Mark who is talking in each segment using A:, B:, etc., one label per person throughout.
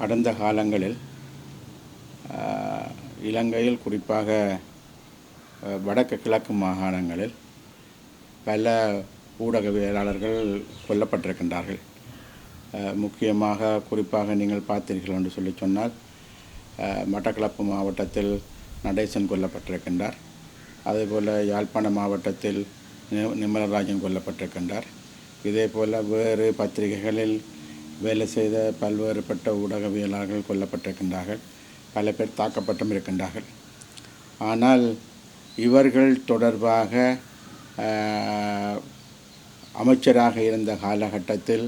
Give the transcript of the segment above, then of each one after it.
A: கடந்த காலங்களில் இலங்கையில் குறிப்பாக வடக்கு கிழக்கு மாகாணங்களில் பல ஊடகவியலாளர்கள் கொல்லப்பட்டிருக்கின்றார்கள். முக்கியமாக குறிப்பாக நீங்கள் பார்த்தீர்கள் என்று சொல்லி சொன்னால் மட்டக்களப்பு மாவட்டத்தில் நடேசன் கொல்லப்பட்டிருக்கின்றார். அதேபோல் யாழ்ப்பாண மாவட்டத்தில் நிமலராஜன் கொல்லப்பட்டிருக்கின்றார். இதே போல் வேறு பத்திரிகைகளில் வேலை செய்த பல்வேறுபட்ட ஊடகவியலாளர்கள் கொல்லப்பட்டிருக்கின்றார்கள். பல பேர் தாக்கப்பட்டும் இருக்கின்றார்கள். ஆனால் இவர்கள் தொடர்பாக அமைச்சராக இருந்த காலகட்டத்தில்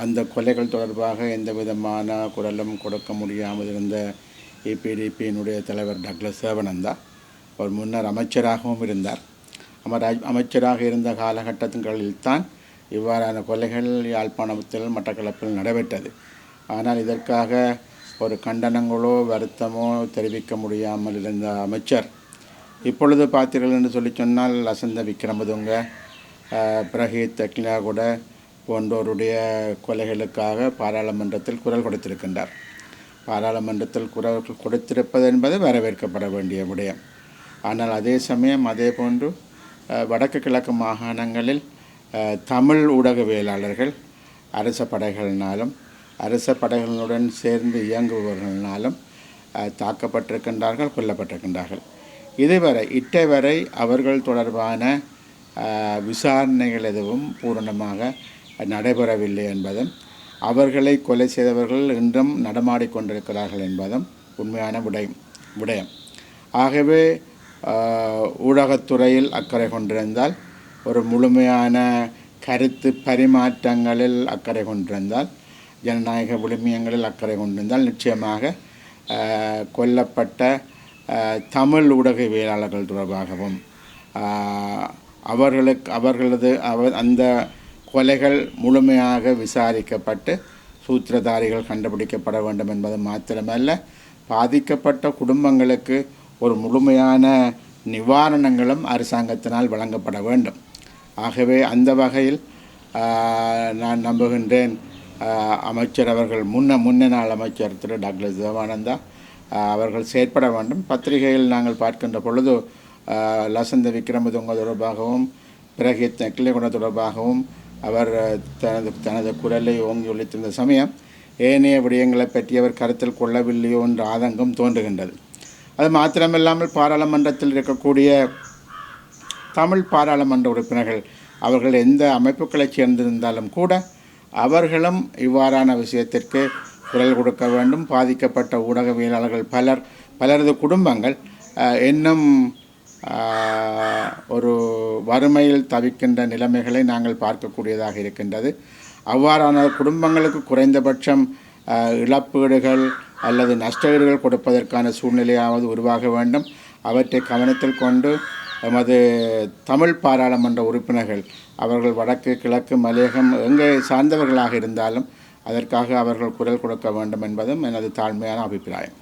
A: அந்த கொலைகள் தொடர்பாக எந்த விதமான குரலும் கொடுக்க முடியாமல் இருந்த EPDPயினுடைய தலைவர் டக்ளஸ் சேவனந்தா அவர் முன்னர் அமைச்சராகவும் இருந்தார். அமைச்சராக இருந்த காலகட்டங்களில் தான் இவ்வாறான கொலைகள் யாழ்ப்பாணத்தில் மட்டக்களப்பில் நடைபெற்றது. ஆனால் இதற்காக ஒரு கண்டனங்களோ வருத்தமோ தெரிவிக்க முடியாமல் இருந்த அமைச்சர் இப்பொழுது பார்த்தீர்கள் என்று சொல்லி சொன்னால் லசந்த விக்ரமதுங்க, பிரஹீத் தெக்லியாகுட போன்றோருடைய கொலைகளுக்காக பாராளுமன்றத்தில் குரல் கொடுத்திருக்கின்றார். பாராளுமன்றத்தில் குரல் கொடுத்திருப்பது என்பது வரவேற்கப்பட வேண்டிய விடயம். ஆனால் அதே சமயம் அதே போன்று வடக்கு கிழக்கு மாகாணங்களில் தமிழ் ஊடகவியலாளர்கள் அரச படைகளினாலும் அரச படைகளுடன் சேர்ந்து இயங்குபவர்களினாலும் தாக்கப்பட்டிருக்கின்றார்கள், கொல்லப்பட்டிருக்கின்றார்கள். இட்டவரை அவர்கள் தொடர்பான விசாரணைகள் எதுவும் பூரணமாக நடைபெறவில்லை என்பதும் அவர்களை கொலை செய்தவர்கள் இன்றும் நடமாடிக்கொண்டிருக்கிறார்கள் என்பதும் உண்மையான விடயம். ஆகவே ஊடகத்துறையில் அக்கறை கொண்டிருந்தால், ஒரு முழுமையான கருத்து பரிமாற்றங்களில் அக்கறை கொண்டிருந்தால், ஜனநாயக விழுமியங்களில் அக்கறை கொண்டிருந்தால் நிச்சயமாக கொல்லப்பட்ட தமிழ் ஊடகவியலாளர்கள் தொடர்பாகவும் அந்த கொலைகள் முழுமையாக விசாரிக்கப்பட்டு சூத்திரதாரிகள் கண்டுபிடிக்கப்பட வேண்டும் என்பது மாத்திரமல்ல, பாதிக்கப்பட்ட குடும்பங்களுக்கு ஒரு முழுமையான நிவாரணங்களும் அரசாங்கத்தினால் வழங்கப்பட வேண்டும். ஆகவே அந்த வகையில் நான் நம்புகின்றேன் அமைச்சர் அவர்கள் முன்ன நாள் அமைச்சர் திரு டக்ளஸ் தேவானந்தா அவர்கள் செயற்பட வேண்டும். பத்திரிகையில் நாங்கள் பார்க்கின்ற பொழுது லசந்த விக்ரமதுங்க தொடர்பாகவும் பிரஹீத் தெக்லியாகுட தொடர்பாகவும் அவர் தனது குரலை ஓங்கி ஒலித்திருந்த சமயம் ஏனைய விடயங்களை பற்றி அவர் கருத்தில் கொள்ளவில்லையோ என்ற ஆதங்கம் தோன்றுகின்றது. அது மாத்திரமில்லாமல் பாராளுமன்றத்தில் இருக்கக்கூடிய தமிழ் பாராளுமன்ற உறுப்பினர்கள் அவர்கள் எந்த அமைப்புகளைச் சேர்ந்திருந்தாலும் கூட அவர்களும் இவ்வாறான விஷயத்திற்கு குரல் கொடுக்க வேண்டும். பாதிக்கப்பட்ட ஊடகவியலாளர்கள் பலரது குடும்பங்கள் இன்னும் ஒரு வறுமையில் தவிக்கின்ற நிலைமைகளை நாங்கள் பார்க்கக்கூடியதாக இருக்கின்றது. அவ்வாறான குடும்பங்களுக்கு குறைந்தபட்சம் இழப்பீடுகள் அல்லது நஷ்டஈடுகள் கொடுப்பதற்கான சூழ்நிலையாவது உருவாக வேண்டும். அவற்றை கவனத்தில் கொண்டு எமது தமிழ் பாராளுமன்ற உறுப்பினர்கள் அவர்கள் வடக்கு கிழக்கு மலையகம் எங்கே சார்ந்தவர்களாக இருந்தாலும் அதற்காக அவர்கள் குரல் கொடுக்க வேண்டும் என்பதும் எனது தாழ்மையான அபிப்பிராயம்.